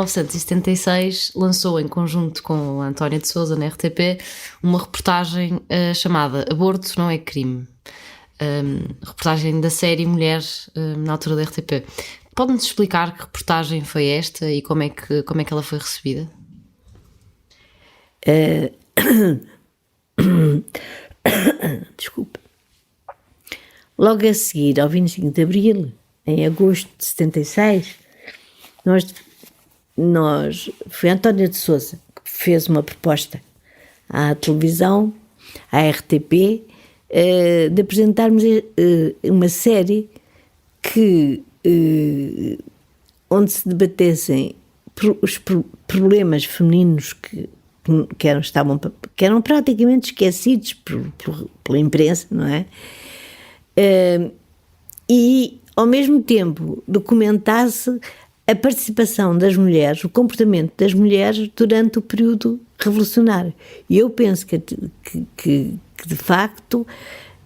1976 lançou em conjunto com a Antónia de Sousa na RTP uma reportagem chamada Aborto Não é Crime. Reportagem da série Mulher, na altura da RTP. Pode-nos explicar que reportagem foi esta e como é que ela foi recebida? Desculpa. Logo a seguir, ao 25 de Abril, em agosto de 76, foi Antónia de Sousa que fez uma proposta à televisão, à RTP, de apresentarmos uma série onde se debatessem os problemas femininos que eram praticamente esquecidos pela imprensa, não é? E, ao mesmo tempo, documentasse a participação das mulheres, o comportamento das mulheres durante o período revolucionário. E eu penso que de facto,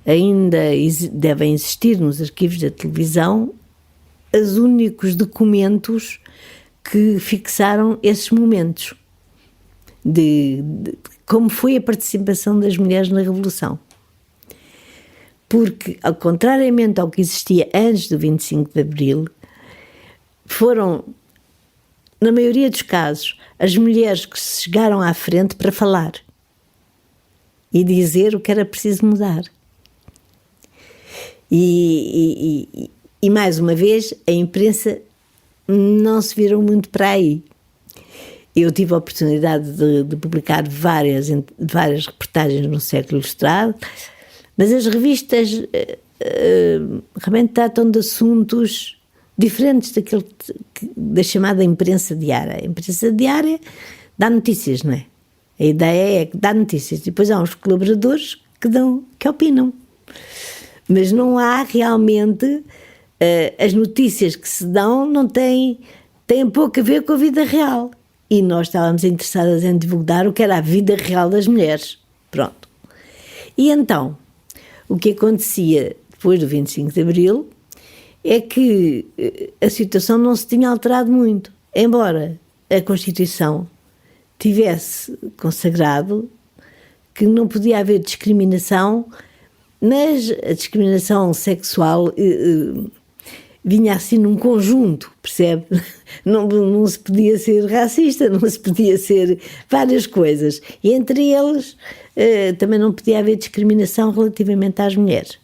ainda devem existir nos arquivos da televisão os únicos documentos que fixaram esses momentos de como foi a participação das mulheres na Revolução. Porque, contrariamente ao que existia antes do 25 de Abril, foram, na maioria dos casos, as mulheres que se chegaram à frente para falar e dizer o que era preciso mudar. E mais uma vez, a imprensa não se virou muito para aí. Eu tive a oportunidade de publicar várias reportagens no Século Ilustrado, mas as revistas realmente tratam de assuntos diferentes da chamada imprensa diária. A imprensa diária dá notícias, não é? A ideia é que dá notícias. E depois há uns colaboradores que opinam. Mas não há realmente... as notícias que se dão têm pouco a ver com a vida real. E nós estávamos interessadas em divulgar o que era a vida real das mulheres. Pronto. E então, o que acontecia depois do 25 de Abril é que a situação não se tinha alterado muito. Embora a Constituição tivesse consagrado que não podia haver discriminação, mas a discriminação sexual vinha assim num conjunto, percebe? Não se podia ser racista, não se podia ser várias coisas. E entre eles também não podia haver discriminação relativamente às mulheres.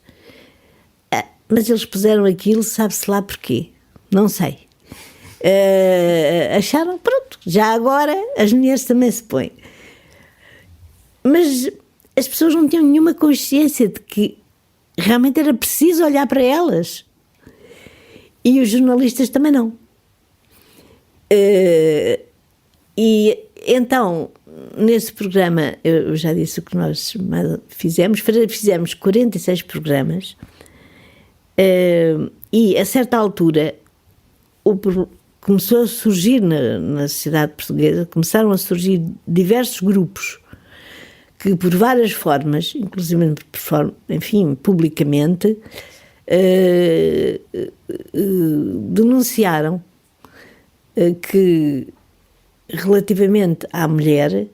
Mas eles puseram aquilo, sabe-se lá porquê. Não sei. Acharam, pronto, já agora as mulheres também se põem. Mas as pessoas não tinham nenhuma consciência de que realmente era preciso olhar para elas. E os jornalistas também não. E então, nesse programa, eu já disse o que nós fizemos 46 programas, e a certa altura começou a surgir na sociedade portuguesa, começaram a surgir diversos grupos que por várias formas, inclusive publicamente, denunciaram que relativamente à mulher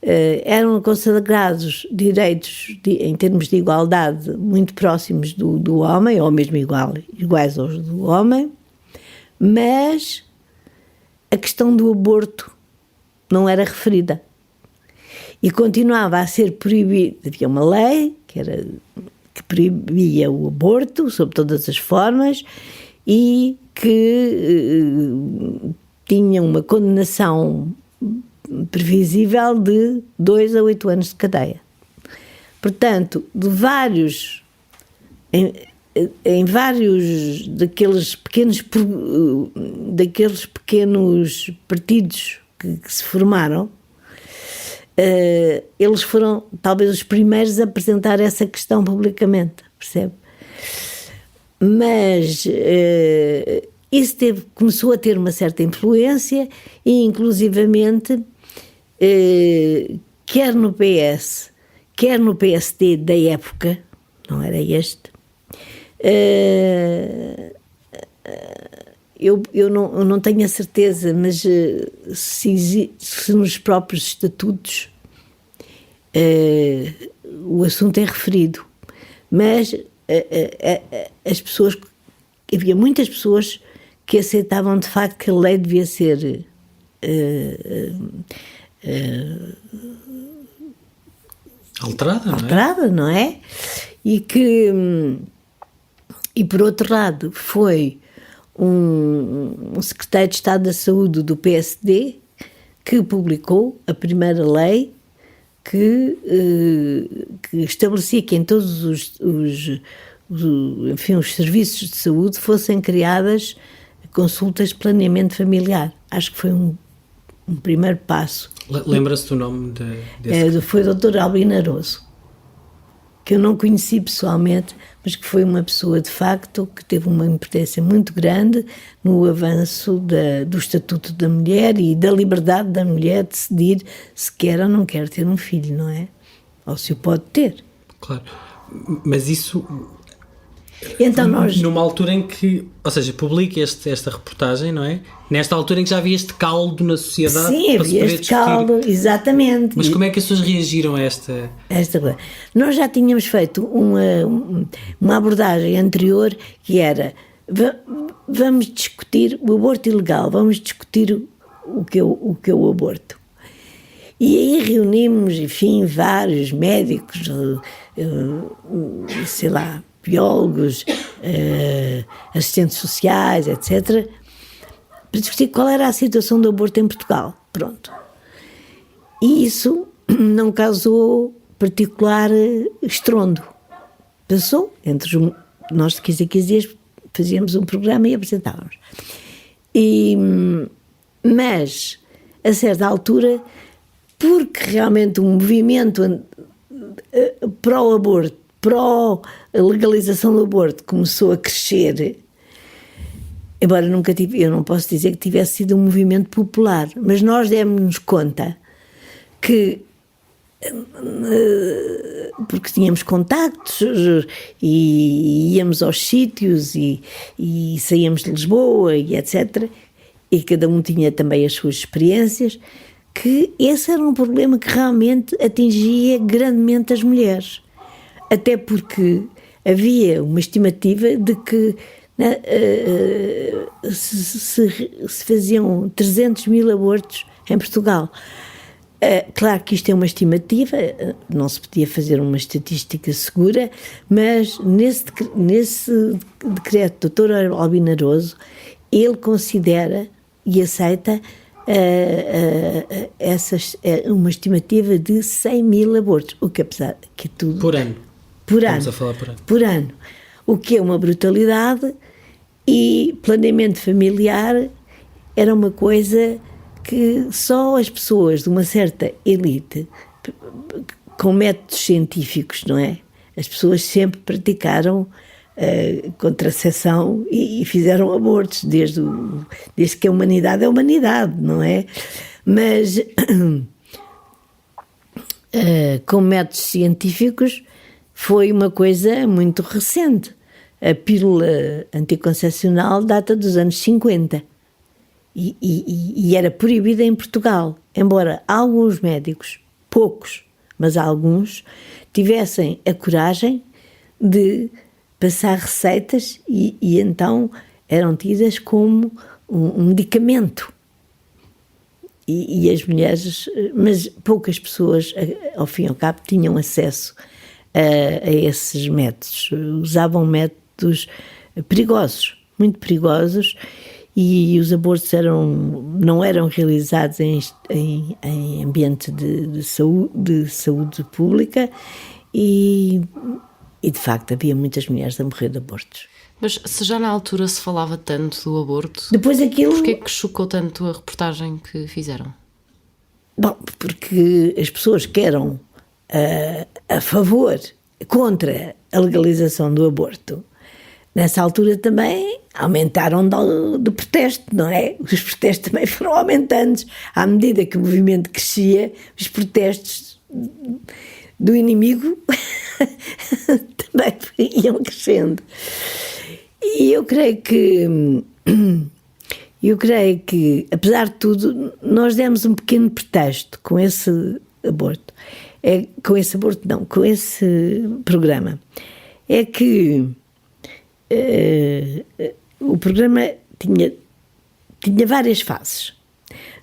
eram consagrados direitos em termos de igualdade muito próximos do homem, ou mesmo iguais aos do homem, mas a questão do aborto não era referida e continuava a ser proibido. Havia uma lei que proibia o aborto sob todas as formas e que tinha uma condenação previsível de 2 a 8 anos de cadeia. Portanto, em vários daqueles pequenos partidos que se formaram, eles foram talvez os primeiros a apresentar essa questão publicamente, percebe? Mas isso começou a ter uma certa influência e inclusivamente quer no PS, quer no PSD da época, não era este, eu não tenho a certeza, mas se nos próprios estatutos o assunto é referido. Mas as pessoas, havia muitas pessoas que aceitavam de facto que a lei devia ser alterada, não é? E por outro lado foi um secretário de Estado da Saúde do PSD que publicou a primeira lei que estabelecia que em todos os serviços de saúde fossem criadas consultas de planeamento familiar. Acho que foi um primeiro passo. Lembra-se do nome desse? Foi o Dr. Albino Aroso, que eu não conheci pessoalmente, mas que foi uma pessoa de facto que teve uma importância muito grande no avanço do Estatuto da Mulher e da liberdade da mulher de decidir se quer ou não quer ter um filho, não é? Ou se o pode ter. Claro, mas isso... Então numa altura em que, ou seja, publica esta reportagem, não é? Nesta altura em que já havia este caldo na sociedade. Sim, havia este caldo, exatamente. Mas como é que as pessoas reagiram a esta coisa? Nós já tínhamos feito uma abordagem anterior que era: vamos discutir o aborto ilegal, vamos discutir o que é o aborto. E aí reunimos, enfim, vários médicos, sei lá, biólogos, assistentes sociais, etc., para discutir qual era a situação do aborto em Portugal. Pronto. E isso não causou particular estrondo. Passou entre nós de 15 a 15 dias fazíamos um programa e apresentávamos. Mas, a certa altura, porque realmente o movimento pró-aborto, pró-legalização do aborto começou a crescer, embora eu não posso dizer que tivesse sido um movimento popular, mas nós demos-nos conta que, porque tínhamos contactos e íamos aos sítios e saíamos de Lisboa e etc., e cada um tinha também as suas experiências, que esse era um problema que realmente atingia grandemente as mulheres. Até porque havia uma estimativa de que se faziam 300 mil abortos em Portugal. Claro que isto é uma estimativa, não se podia fazer uma estatística segura, mas nesse decreto do Dr. Albino Aroso, ele considera e aceita uma estimativa de 100 mil abortos, o que apesar que tudo... Por ano. Estamos a falar por ano. O que é uma brutalidade, e planeamento familiar era uma coisa que só as pessoas de uma certa elite, com métodos científicos, não é? As pessoas sempre praticaram contracepção e fizeram abortos desde que a humanidade é humanidade, não é? Mas com métodos científicos foi uma coisa muito recente. A pílula anticoncepcional data dos anos 50 e era proibida em Portugal, embora alguns médicos, poucos, mas alguns, tivessem a coragem de passar receitas e então eram tidas como um medicamento. E as mulheres, mas poucas pessoas, ao fim e ao cabo, tinham acesso a esses métodos. Usavam métodos perigosos, muito perigosos, e os abortos não eram realizados em ambiente de saúde pública e de facto havia muitas mulheres a morrer de abortos. Mas se já na altura se falava tanto do aborto, depois aquilo... porquê que chocou tanto a reportagem que fizeram? Bom, porque as pessoas que eram a favor, contra a legalização do aborto, nessa altura também aumentaram de protesto, não é? Os protestos também foram aumentando. À medida que o movimento crescia, os protestos do inimigo também iam crescendo. E eu creio que Eu creio que, apesar de tudo, nós demos um pequeno pretexto com esse aborto. Com esse programa. É que o programa tinha várias fases.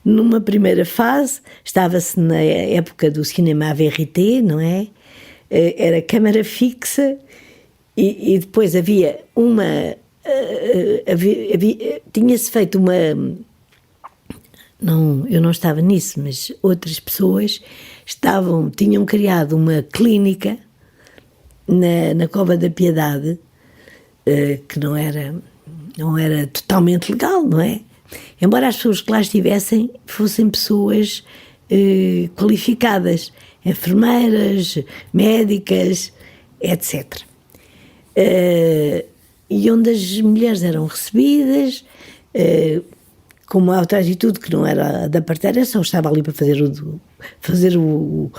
Numa primeira fase, estava-se na época do cinema vérité, não é? Era câmara fixa e depois havia tinha-se feito uma... Não, eu não estava nisso, mas outras pessoas tinham criado uma clínica na Cova da Piedade, que não era totalmente legal, não é? Embora as pessoas que lá estivessem fossem pessoas qualificadas, enfermeiras, médicas, etc. E onde as mulheres eram recebidas com uma autoatitude que não era da parteira, só estava ali para fazer o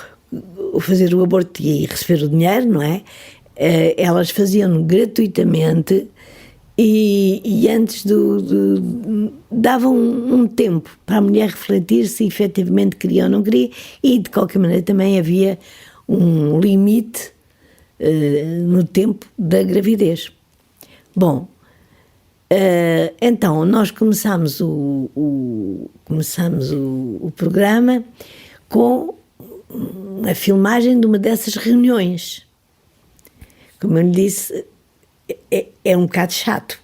aborto e receber o dinheiro, não é? Elas faziam gratuitamente e antes davam um tempo para a mulher refletir se efetivamente queria ou não queria, e de qualquer maneira também havia um limite no tempo da gravidez. Bom, então nós começámos o programa com a filmagem de uma dessas reuniões. Como eu lhe disse, é um bocado chato,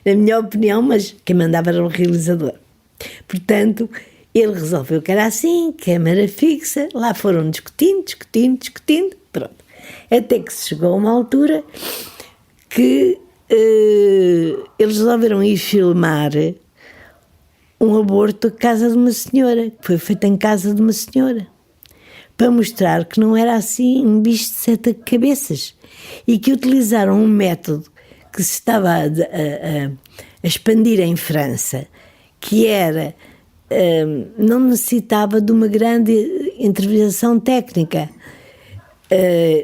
na minha opinião, mas quem mandava era o realizador. Portanto, ele resolveu que era assim, câmara fixa, lá foram discutindo, pronto. Até que se chegou a uma altura que eles resolveram ir filmar um aborto à casa de uma senhora, que foi feito em casa de uma senhora, para mostrar que não era assim um bicho de 7 cabeças, e que utilizaram um método que se estava a expandir em França, que era, não necessitava de uma grande intervenção técnica.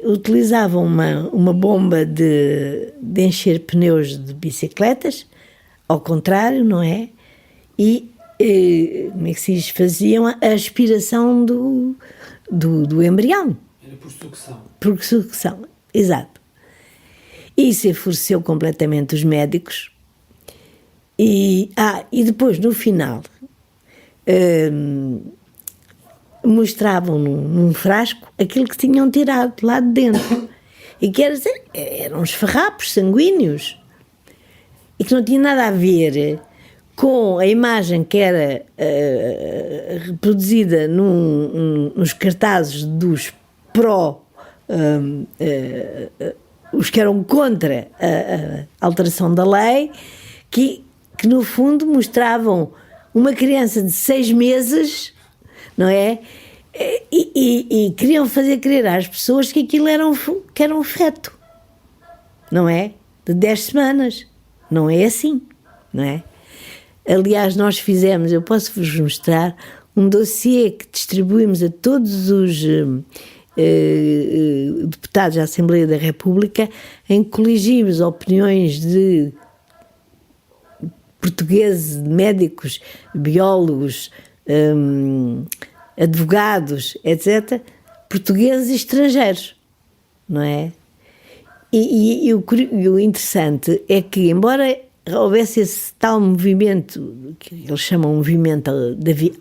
Utilizavam uma bomba de encher pneus de bicicletas, ao contrário, não é? E como é que se diz? Faziam a aspiração do embrião. Era por sucção. Por sucção, exato. Isso enfureceu completamente os médicos. E depois, no final, mostravam num frasco aquilo que tinham tirado lá de dentro. E que eram uns farrapos sanguíneos. E que não tinha nada a ver com a imagem que era reproduzida nos cartazes dos os que eram contra a alteração da lei, que no fundo mostravam uma criança de 6 meses, não é? E queriam fazer crer às pessoas que aquilo era um feto, não é? De 10 semanas. Não é assim, não é? Aliás, nós fizemos, eu posso-vos mostrar, um dossiê que distribuímos a todos os deputados da Assembleia da República, em que coligimos opiniões de portugueses, médicos, biólogos, advogados, etc., portugueses e estrangeiros, não é? E o interessante é que, embora houvesse esse tal movimento, que eles chamam movimento da vida,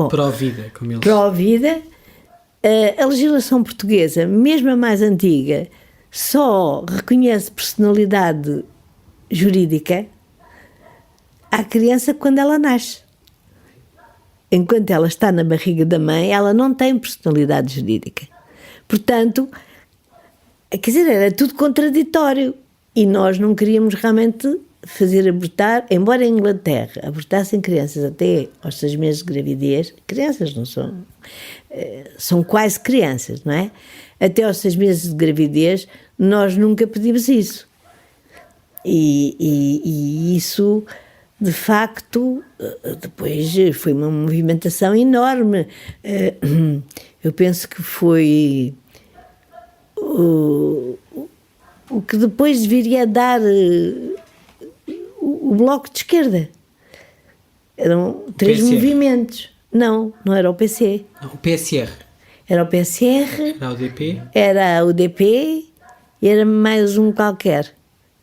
pró-vida, como eles... Pró-vida, a legislação portuguesa, mesmo a mais antiga, só reconhece personalidade jurídica à criança quando ela nasce. Enquanto ela está na barriga da mãe, ela não tem personalidade jurídica. Portanto, quer dizer, era tudo contraditório. E nós não queríamos realmente fazer abortar, embora em Inglaterra abortassem crianças até aos 6 meses de gravidez, crianças não são, são quase crianças, não é? Até aos 6 meses de gravidez, nós nunca pedimos isso. E isso, de facto, depois foi uma movimentação enorme. Eu penso que foi o que depois viria a dar o Bloco de Esquerda. Eram 3 PSR. movimentos. Não era o PC. O PSR. Era o PSR, Era o DP. era o DP e era mais um qualquer.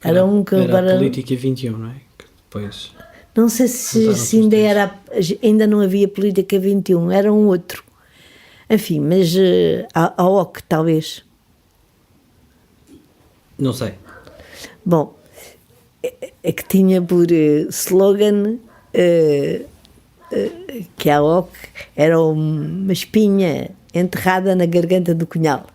Era um que era agora... a Política 21, não é? Que depois... Não sei se Usaram-se ainda os era, ainda não havia Política 21, era um outro. Enfim, mas a OC talvez. Não sei. Bom, é que tinha por slogan que a OC era uma espinha enterrada na garganta do cunhal.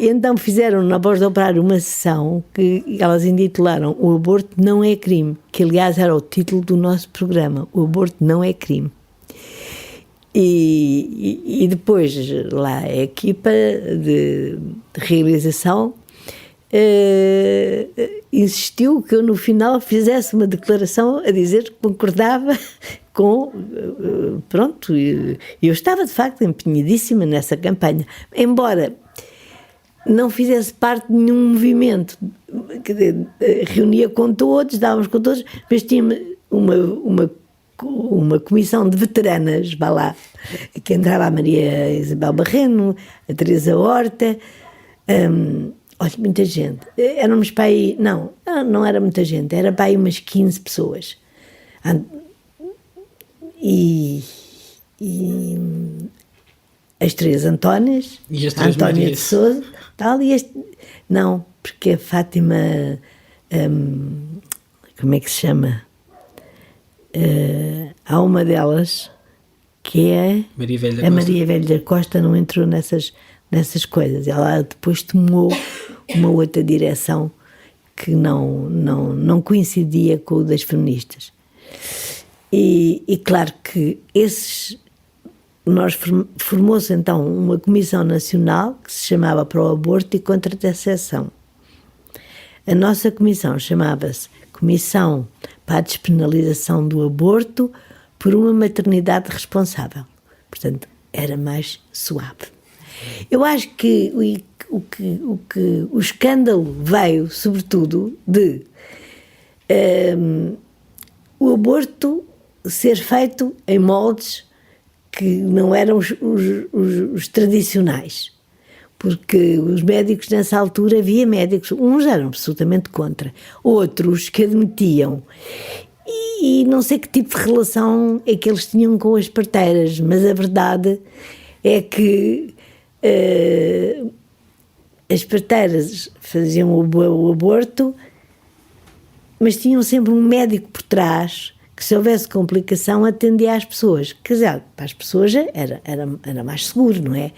E então fizeram na Voz do Operário uma sessão que elas intitularam O Aborto Não é Crime, que aliás era o título do nosso programa, O Aborto Não é Crime. E depois lá a equipa de realização insistiu que eu no final fizesse uma declaração a dizer que concordava com... Pronto, eu estava de facto empenhadíssima nessa campanha, embora não fizesse parte de nenhum movimento, quer dizer, reunia com todos, dávamos com todos, mas tinha uma comissão de veteranas, vá lá, que entrava a Maria Isabel Barreno, a Teresa Horta, olha, muita gente. Éramos para aí, não era muita gente, era para aí umas 15 pessoas. E as 3 Antónias, E as a 3 Antónia Marias. de Sousa, tal, e não, porque a Fátima, como é que se chama? Há uma delas que é Maria Velha a Costa. Maria Velha Costa, não entrou nessas coisas. Ela depois tomou uma outra direção que não coincidia com o das feministas. E claro que formou-se então uma comissão nacional que se chamava Para o Aborto e Contracepção. A nossa comissão chamava-se Comissão para a Despenalização do Aborto por uma Maternidade Responsável. Portanto, era mais suave. Eu acho que o escândalo veio, sobretudo, de o aborto ser feito em moldes que não eram os tradicionais. Porque os médicos nessa altura, havia médicos, uns eram absolutamente contra, outros que admitiam. E não sei que tipo de relação é que eles tinham com as parteiras, mas a verdade é que as parteiras faziam o aborto, mas tinham sempre um médico por trás que, se houvesse complicação, atendia às pessoas. Quer dizer, para as pessoas era mais seguro, não é?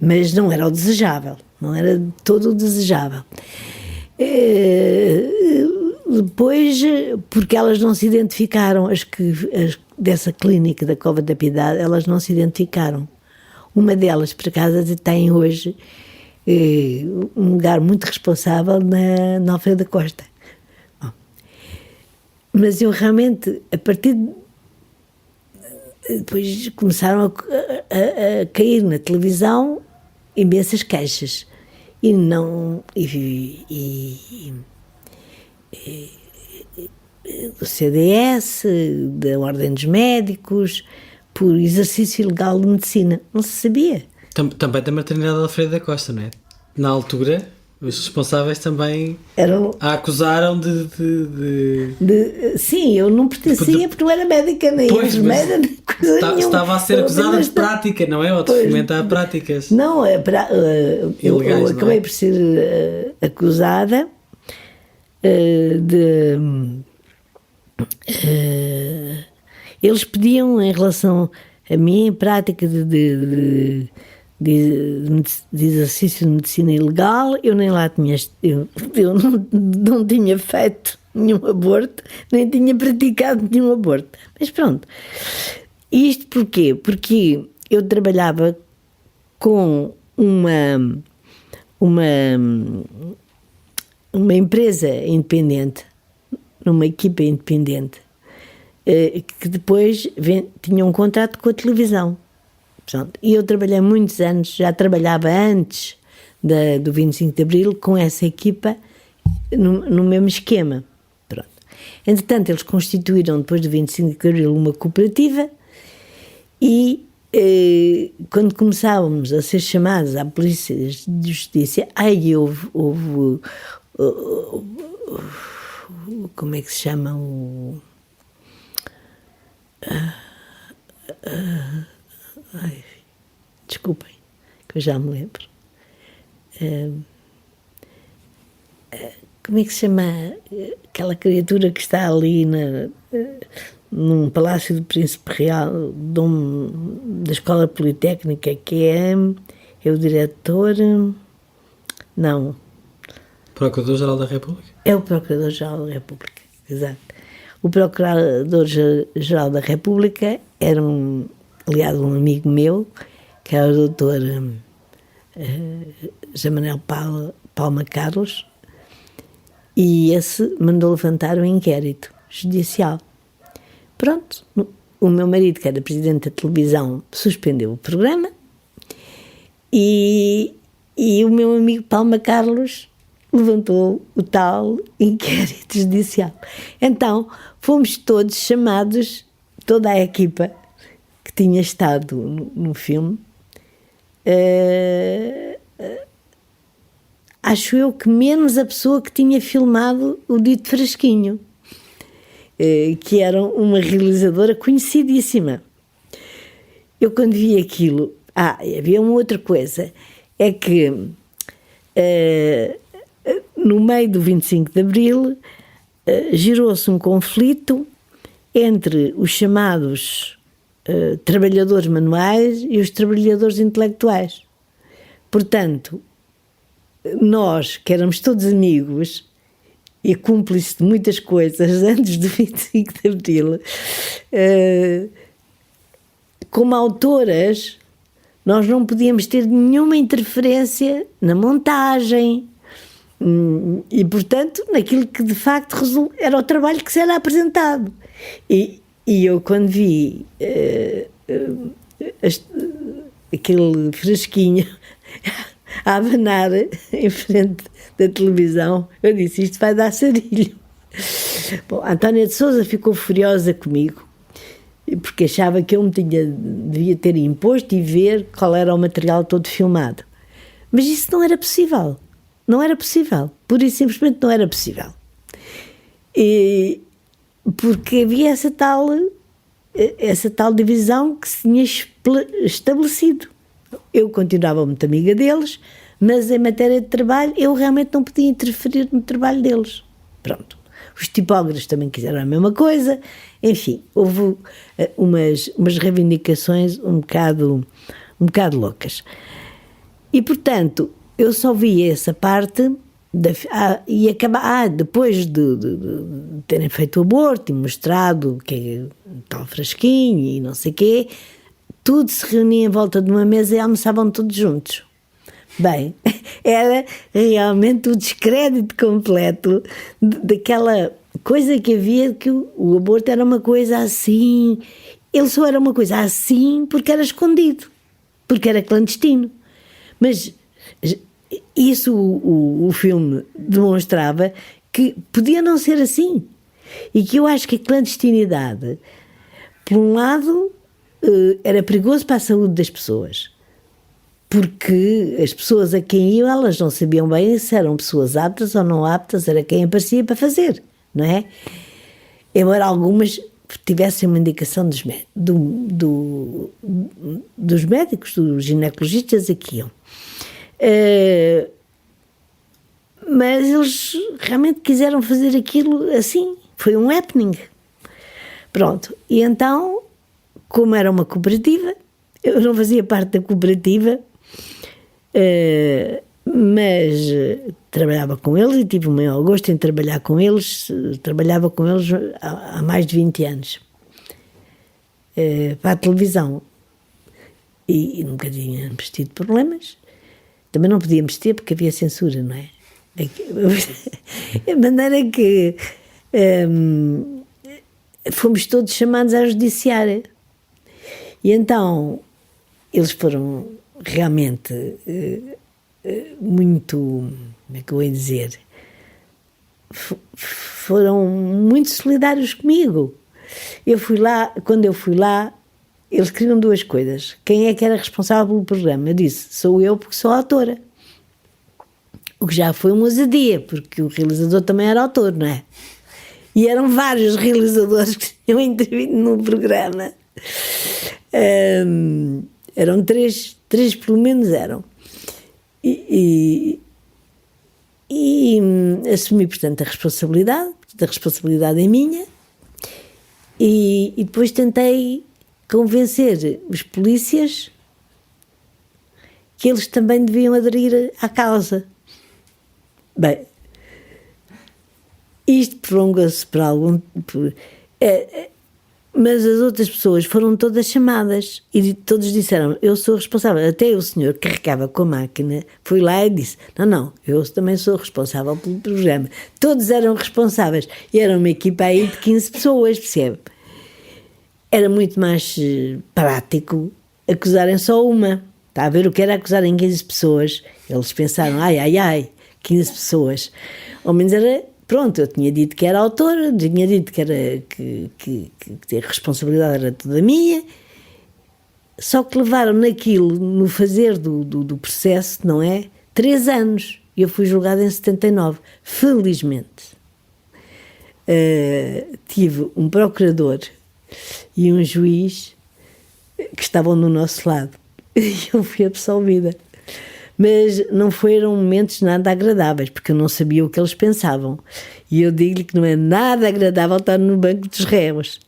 Mas não era o desejável, não era todo o desejável. Depois, porque elas não se identificaram, as dessa clínica da Cova da Piedade, elas não se identificaram. Uma delas, por acaso, tem hoje um lugar muito responsável na Alfredo da Costa. Mas eu realmente, a partir depois começaram a cair na televisão imensas queixas. E não... do CDS, da Ordem dos Médicos, por exercício ilegal de medicina. Não se sabia. Também da maternidade de Alfredo da Costa, não é? Na altura, os responsáveis também a acusaram de... Sim, eu não pertencia porque não era médica nem enfermeira, nem coisa nenhuma. Estava a ser acusada de prática, não é? Ou de fomentar práticas. Não, eu acabei por ser acusada de... eles pediam, em relação a mim, prática de exercício de medicina ilegal. Eu nem lá tinha... Eu não tinha feito nenhum aborto, nem tinha praticado nenhum aborto. Mas pronto. Isto porquê? Porque eu trabalhava com uma empresa independente, numa equipa independente, que depois tinha um contrato com a televisão. Pronto. E eu trabalhei muitos anos, já trabalhava antes do 25 de Abril com essa equipa no mesmo esquema. Pronto. Entretanto, eles constituíram, depois do 25 de Abril, uma cooperativa e quando começávamos a ser chamados à Polícia de Justiça, aí houve como é que se chama desculpem, que eu já me lembro. Como é que se chama aquela criatura que está ali num palácio do Príncipe Real da Escola Politécnica, que é o diretor? Não. Procurador-Geral da República? É o Procurador-Geral da República, exato. O Procurador-Geral da República era aliado a um amigo meu, que era o doutor José Manuel Palma Carlos, e esse mandou levantar um inquérito judicial. Pronto, o meu marido, que era presidente da televisão, suspendeu o programa e o meu amigo Palma Carlos levantou o tal inquérito judicial. Então, fomos todos chamados, toda a equipa que tinha estado no filme, acho eu que menos a pessoa que tinha filmado o dito Frasquinho, que era uma realizadora conhecidíssima. Eu quando vi aquilo, havia uma outra coisa, é que no meio do 25 de Abril gerou-se um conflito entre os chamados trabalhadores manuais e os trabalhadores intelectuais. Portanto, nós, que éramos todos amigos e cúmplices de muitas coisas antes do 25 de Abril, como autoras, nós não podíamos ter nenhuma interferência na montagem e, portanto, naquilo que de facto era o trabalho que se era apresentado. E eu, quando vi aquele Frasquinho a abanar em frente da televisão, eu disse, isto vai dar sarilho. Bom, a Antónia de Sousa ficou furiosa comigo, porque achava que eu devia ter imposto e ver qual era o material todo filmado. Mas isso não era possível. Não era possível. Pura e simplesmente não era possível. Porque havia essa tal divisão que se tinha estabelecido. Eu continuava muito amiga deles, mas em matéria de trabalho eu realmente não podia interferir no trabalho deles. Pronto. Os tipógrafos também quiseram a mesma coisa. Enfim, houve umas reivindicações um bocado loucas. E, portanto, eu só vi essa parte depois de terem feito o aborto e mostrado que é tal Frasquinho e não sei o quê, tudo se reunia em volta de uma mesa e almoçavam todos juntos. Bem, era realmente o descrédito completo daquela coisa que havia, que o aborto era uma coisa assim. Ele só era uma coisa assim porque era escondido, porque era clandestino. Mas isso o filme demonstrava que podia não ser assim. E que eu acho que a clandestinidade, por um lado, era perigoso para a saúde das pessoas. Porque as pessoas a quem iam, elas não sabiam bem se eram pessoas aptas ou não aptas, era quem aparecia para fazer, não é? Embora algumas tivessem uma indicação dos médicos, dos ginecologistas a que iam. Mas eles realmente quiseram fazer aquilo assim, foi um happening. Pronto, e então, como era uma cooperativa, eu não fazia parte da cooperativa, mas trabalhava com eles e tive o maior gosto em trabalhar com eles. Trabalhava com eles há mais de 20 anos para a televisão e nunca tínhamos tido problemas. Também não podíamos ter porque havia censura, não é? De maneira que fomos todos chamados à judiciária. E então eles foram realmente muito, como é que eu ia dizer, foram muito solidários comigo. Quando eu fui lá, eles queriam duas coisas. Quem é que era responsável pelo programa? Eu disse, sou eu, porque sou autora. O que já foi uma ousadia, porque o realizador também era autor, não é? E eram vários realizadores que tinham intervido no programa. Eram três pelo menos eram. E assumi, portanto, a responsabilidade é minha, e depois tentei convencer os polícias que eles também deviam aderir à causa. Bem, isto prolongou-se por algum... mas as outras pessoas foram todas chamadas e todos disseram, eu sou responsável. Até o senhor que carregava com a máquina foi lá e disse, não, eu também sou responsável pelo programa. Todos eram responsáveis. E era uma equipa aí de 15 pessoas, percebe? Era muito mais prático acusarem só uma. Está a ver o que era acusarem 15 pessoas? Eles pensaram, ai, 15 pessoas. Ao menos era... Pronto, eu tinha dito que era autora, tinha dito que a responsabilidade era toda minha, só que levaram naquilo, no fazer do processo, não é? 3 anos. E eu fui julgada em 79. Felizmente. Tive um procurador e um juiz que estavam do nosso lado. E eu fui absolvida. Mas não foram momentos nada agradáveis, porque eu não sabia o que eles pensavam. E eu digo-lhe que não é nada agradável estar no banco dos réus.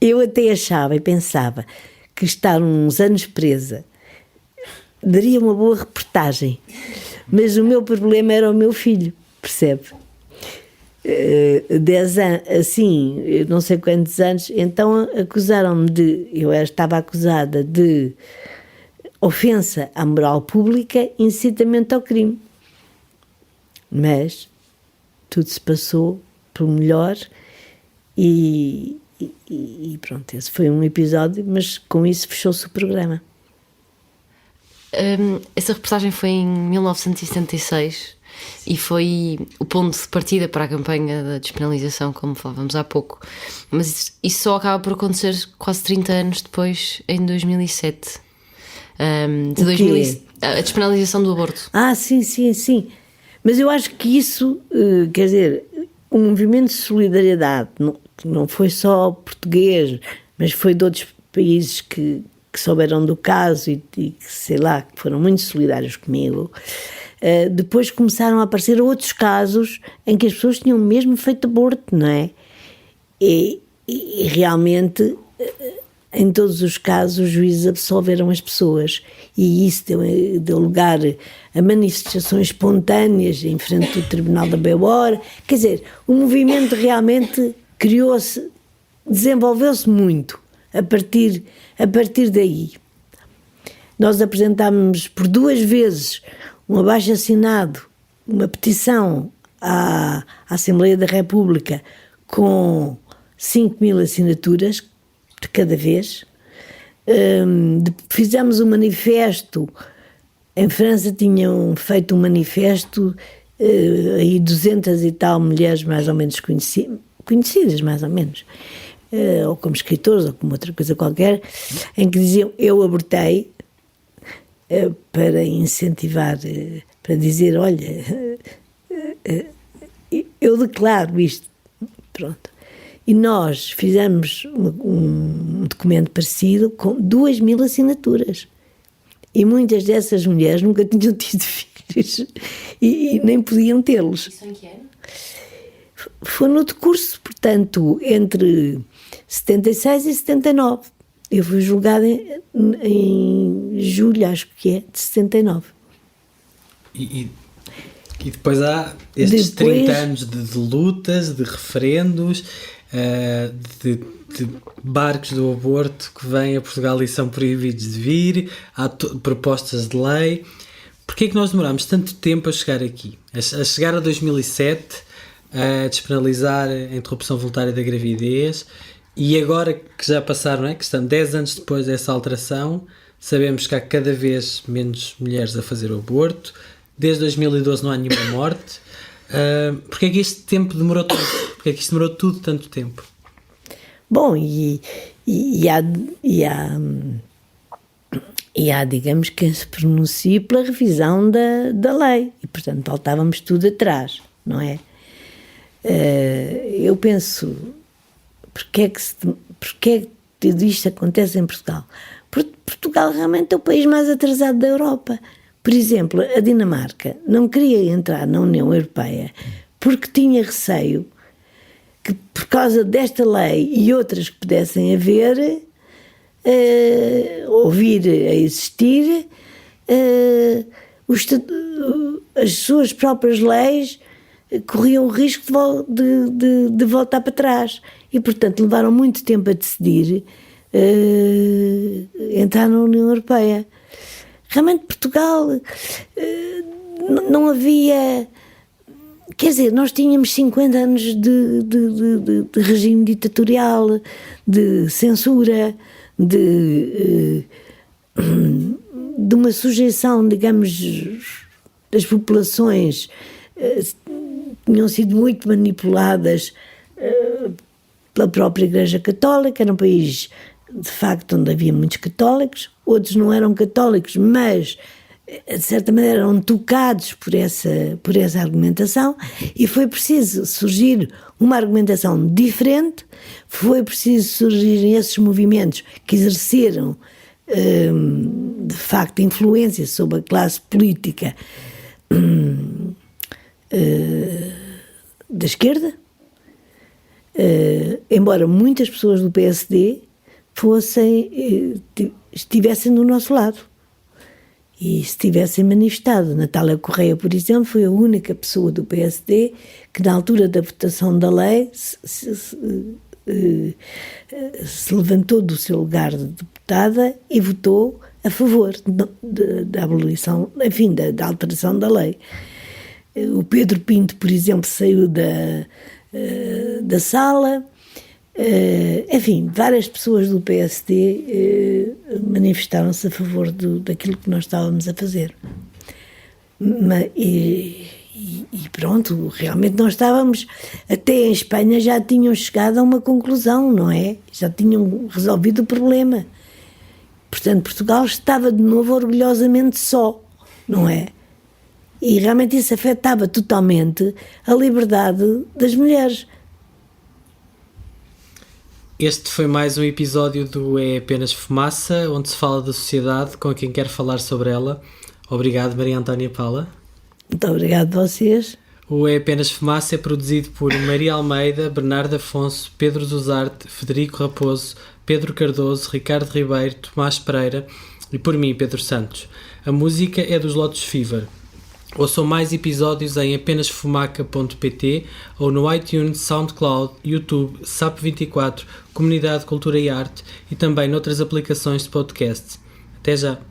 Eu até achava e pensava que estar uns anos presa daria uma boa reportagem. Mas o meu problema era o meu filho, percebe? 10 anos, assim, não sei quantos anos, então acusaram-me eu estava acusada de ofensa à moral pública e incitamento ao crime. Mas tudo se passou pelo melhor e pronto, esse foi um episódio, mas com isso fechou-se o programa. Essa reportagem foi em 1976 e foi o ponto de partida para a campanha da despenalização, como falávamos há pouco. Mas isso só acaba por acontecer quase 30 anos depois, em 2007. A despenalização do aborto. Sim. Mas eu acho que isso, quer dizer, o movimento de solidariedade não foi só português, mas foi de outros países que souberam do caso e que, sei lá, que foram muito solidários comigo. Depois começaram a aparecer outros casos em que as pessoas tinham mesmo feito aborto, não é? E realmente... Em todos os casos, os juízes absolveram as pessoas e isso deu lugar a manifestações espontâneas em frente do Tribunal da Beira. Quer dizer, o movimento realmente desenvolveu-se muito a partir daí. Nós apresentámos por 2 vezes um abaixo-assinado, uma petição à Assembleia da República com 5.000 assinaturas de cada vez. Fizemos um manifesto. Em França tinham feito um manifesto, aí 200 e tal mulheres mais ou menos conhecidas mais ou menos, ou como escritores ou como outra coisa qualquer, em que diziam eu abortei, para incentivar, para dizer, olha, eu declaro isto, pronto. E nós fizemos um documento parecido com 2.000 assinaturas. E muitas dessas mulheres nunca tinham tido filhos e nem podiam tê-los. Isso em que ano? Foi no decurso, portanto, entre 76 e 79. Eu fui julgada em julho, acho que é, de 79. E depois há estes 30 anos de lutas, de referendos, de barcos do aborto que vêm a Portugal e são proibidos de vir, há propostas de lei. Porquê é que nós demorámos tanto tempo a chegar aqui? A chegar a 2007, a despenalizar a interrupção voluntária da gravidez, e agora que já passaram, que estamos 10 anos depois dessa alteração, sabemos que há cada vez menos mulheres a fazer o aborto. Desde 2012 não há nenhuma morte. Porque é que este tempo demorou tanto? Porque é que isto demorou tudo tanto tempo? Bom, e há, digamos, quem se pronuncie pela revisão da lei. E, portanto, faltávamos tudo atrás, não é? Eu penso, porque é que tudo isto acontece em Portugal? Porque Portugal realmente é o país mais atrasado da Europa. Por exemplo, a Dinamarca não queria entrar na União Europeia porque tinha receio que, por causa desta lei e outras que pudessem haver, ou vir a existir, as suas próprias leis corriam o risco de voltar para trás. E, portanto, levaram muito tempo a decidir entrar na União Europeia. Realmente, Portugal não havia... Quer dizer, nós tínhamos 50 anos de regime ditatorial, de censura, de uma sujeição, digamos, das populações, tinham sido muito manipuladas pela própria Igreja Católica. Era um país, de facto, onde havia muitos católicos, outros não eram católicos, mas de certa maneira eram tocados por essa argumentação, e foi preciso surgir uma argumentação diferente, foi preciso surgirem esses movimentos que exerceram de facto influência sobre a classe política da esquerda, embora muitas pessoas do PSD estivessem do nosso lado e se tivessem manifestado. Natália Correia, por exemplo, foi a única pessoa do PSD que, na altura da votação da lei, se levantou do seu lugar de deputada e votou a favor da abolição, enfim, da alteração da lei. O Pedro Pinto, por exemplo, saiu da sala. Enfim, várias pessoas do PSD manifestaram-se a favor daquilo que nós estávamos a fazer. E pronto, realmente nós estávamos, até em Espanha já tinham chegado a uma conclusão, não é? Já tinham resolvido o problema. Portanto, Portugal estava de novo orgulhosamente só, não é? E realmente isso afetava totalmente a liberdade das mulheres. Este foi mais um episódio do É Apenas Fumaça, onde se fala da sociedade com quem quer falar sobre ela. Obrigado, Maria Antónia Paula. Muito obrigado a vocês. O É Apenas Fumaça é produzido por Maria Almeida, Bernardo Afonso, Pedro Zuzarte, Federico Raposo, Pedro Cardoso, Ricardo Ribeiro, Tomás Pereira e por mim, Pedro Santos. A música é dos Lotus Fever. Ouçam mais episódios em apenasfumaca.pt ou no iTunes, SoundCloud, YouTube, SAP24, Comunidade Cultura e Arte e também noutras aplicações de podcast. Até já!